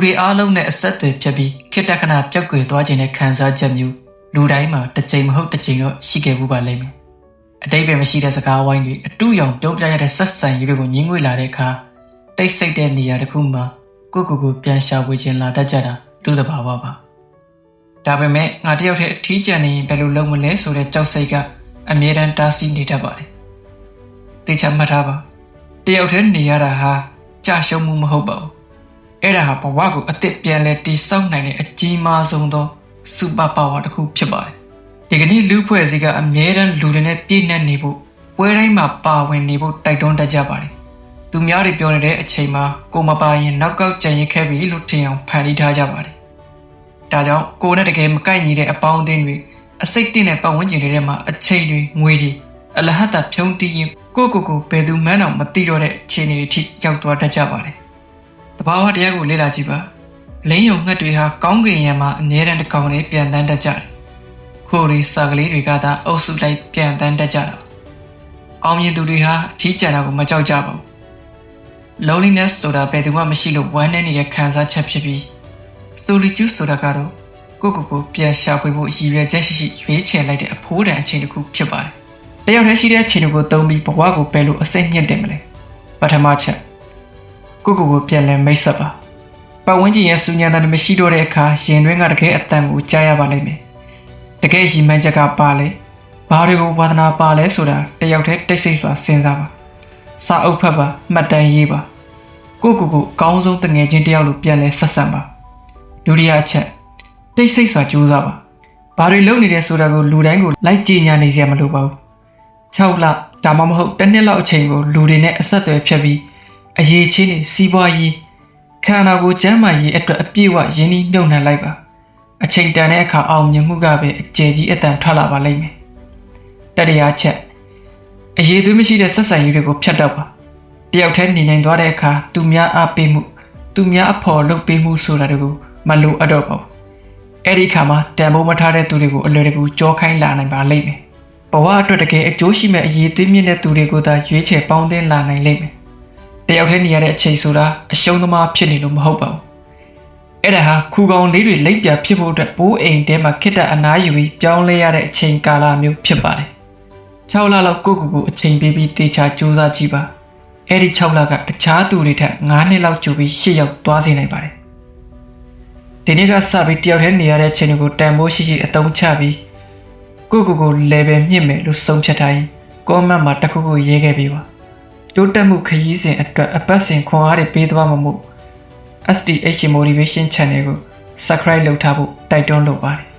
တွေအားလုံးနဲ့အဆက်အသွယ်ဖြတ်ပြီးခေတ္တခဏပျောက်ကွယ်သွားခြင်းနဲ့ခံစားချက်မျိုးလူတိုင်းမှာတစ်ကြိမ်မဟုတ်တစ်ကြိမ်တော့ရှိခဲ့ဘူးပါလိမ့်မယ်အတိတ်ပဲမရှိတဲ့စကားဝိုင်းတွေအတူရောင်ပြောပြရတဲ့ဆက်ဆံရေးတွေကိုညှင်းငွေလာတဲ့အခါတိတ်ဆိတ်တဲ့နေရာတစ်ခုမှာကိုပြန်ရှာဖွေခြင်းလာတတ်ကြတာတူသဘာဝပါဒါပေမဲ့ငါတယောက်တည်းအထီးကျန်နေရင်ဘယ်လိုလုပ်မလဲဆိုတဲ့ကြောက်စိတ်ကအမြဲတမ်းတားဆီးနေတတ်ပါတယ်သိချမှတ်ထားပါတယောက်တည်းနေရတာဟာကြာရှုံးမှုမဟုတ်ပါဘူးအဲ့ဒါဟာဘဝကိုအသစ်ပြန်လဲတည်ဆောက်နိုင်တဲ့အကြီးမားဆုံးသောစူပါပါဝါတစ်ခုဖြစ်ပါတယ်ဒီကနေ့လူဖွဲ့စည်းကအမြဲတမ်းလူတွေနဲ့ပြည့်နှက်နေဖို့ပွဲတိုင်းမှာပါဝင်နေဖို့တိုက်တွန်းတတ်ကြပါတယ်သူများတွေပြောနေတဲ့အချိန်မှာကိုမပါရင်နောက်ကောက်ကြံရင်ခဲ့ပြီလို့ထင်အောင်ဖန်တီးထားကြပါတယ်ဒါကြောင့်ကိုနဲ့တကယ်မကိုက်ညီတဲ့အပေါင်းအသင်းတွေအစိတ်တင်းတဲ့ပတ်ဝန်းကျင်တွေထဲမှာအချိန်တွေငွေတွေအလဟတ်တာဖြုံးတီးရင်ကိုဘယ်သူမှန်းတော့မသိတော့တဲ့အခြေအနေတွေထိရောက်သွားတတ်ကြပါတယ်တဘာဝတရားကိုလေ့လာကြည့်ပါလင်းယုံငှက်တွေဟာကောင်းကင်ယံမှာအမြဲတမ်းတစ်ကောင်လေးပြန်တန်းတတ်ကြတယ်ခိုးရီစာကလေးတွေကသာအုပ်စုလိုက်ပြန်တန်းတတ်ကြတာအောင်မြင်သူတွေဟာအထီးကျန်တာကိုမကြောက်ကြပါဘူး loneliness ဆိုတာဘယ်သူမှမရှိလို့ဝမ်းနည်းနေတဲ့ခံစားချက်ဖြစ်ပြီး solitude ဆိုတာကတော့ကိုပြန်ရှာဖွေဖို့ရည်ရွယ်ချက်ရှိရွေးချယ်လိုက်တဲ့အဖိုးတန်အချိန်တစ်ခုဖြစ်ပါတယ်တယောက်တည်းရှိတဲ့အချိန်တွေကိုသုံးပြီးဘဝကိုပဲလို့အစိမ့်မြင့်တယ်မလဲပထမချက်ကိုပြန်လဲမိတ်ဆက်ပါပတ်ဝန်းကျင်ရဲ့စူညံတဲ့မရှိတော့တဲ့အခါရင်တွင်းကတကယ်အတန်ကိုကြားရပါလိမ့်မယ်တကယ်ရည်မှန်းချက်ကပါလဲဘာတွေကိုဝါသနာပါလဲဆိုတာတယောက်တည်းတိတ်ဆိတ်စွာစဉ်းစားပါစာအုပ်ဖတ်ပါမှတ်တမ်းရေးပါကိုအကောင်းဆုံးတငယ်ချင်းတယောက်လိုပြန်လဲဆက်ဆံပါဒုတိယအချက်တိတ်ဆိတ်စွာကြိုးစားပါဘာတွေလုပ်နေတယ်ဆိုတာကိုလူတိုင်းကိုလိုက်ကြည်ညာနေစရာမလိုပါဘူး6လဒါမှမဟုတ်တစ်နှစ်လောက်အချိန်ကိုလူတွေနဲ့အဆက်အသွယ်ဖြတ်ပြီးအရေးချင်းတွေစီးပွားရေးခန္ဓာကိုယ်ကျန်းမာရေးအတွက်အပြည့်အဝရင်းနှီးမြှုပ်နှံလိုက်ပါအချိန်တန်တဲ့အခါအောင်မြင်မှုကပဲအကျယ်ကြီးအတန်ထွက်လာပါလိမ့်မယ်တတိယချက်အရေးသွေးမရှိတဲ့ဆက်ဆံရေးတွေကိုဖျက်တော့ပါတယောက်တည်းနေနိုင်သွားတဲ့အခါသူများအားပေးမှုသူများအဖို့လုပ်ပေးမှုဆိုတာတွေကိုမလိုအပ်တော့ပါဘူးအဲ့ဒီအခါမှာတန်ဖိုးမထားတဲ့သူတွေကိုအလွယ်တကူကြောခိုင်းလာနိုင်ပါလိမ့်မယ်ဘဝအတွက်တကယ်အကျိုးရှိမဲ့အရေးသွေးမြင့်တဲ့သူတွေကိုသာရွေးချယ်ပေါင်းသင်းလာနိုင်လိမ့်မယ်တယောက်တည်းနေရတဲ့အချိန်ဆိုတာအရှုံးသမားဖြစ်နေလို့မဟုတ်ပါဘူးအဲ့ဒါဟာခူကောင်လေးတွေလိပ်ပြဖြစ်ဖို့အတွက်ဘိုးအိမ်ထဲမှာခိတ္တအနားယူပြီးပြောင်းလဲရတဲ့အချိန်ကာလမျိုးဖြစ်ပါတယ်6လလောက်ကိုအချိန်ပေးပြီးတေချာကြိုးစားကြည့်ပါအဲ့ဒီ6လကတခြားသူတွေထက်9နှစ်လောက်ကြိုပြီး8ရောက်သွားစေနိုင်ပါတယ်ဒီနေ့ကစပြီးတယောက်တည်းနေရတဲ့အချိန်ကိုတန်ဖိုးရှိအသုံးချပြီးကို level မြင့်မယ်လို့ဆုံးဖြတ်ထားရင် comment မှာတစ်ခုရေးခဲ့ပြီးပါတိုးတက်မှုခရီးစဉ်အတွက်အပတ်စဉ်ခွန်အားတွေပေးသွားမှာမို့ STH Motivation Channel ကို subscribe လုပ်ထားဖို့တိုက်တွန်းလိုပါတယ်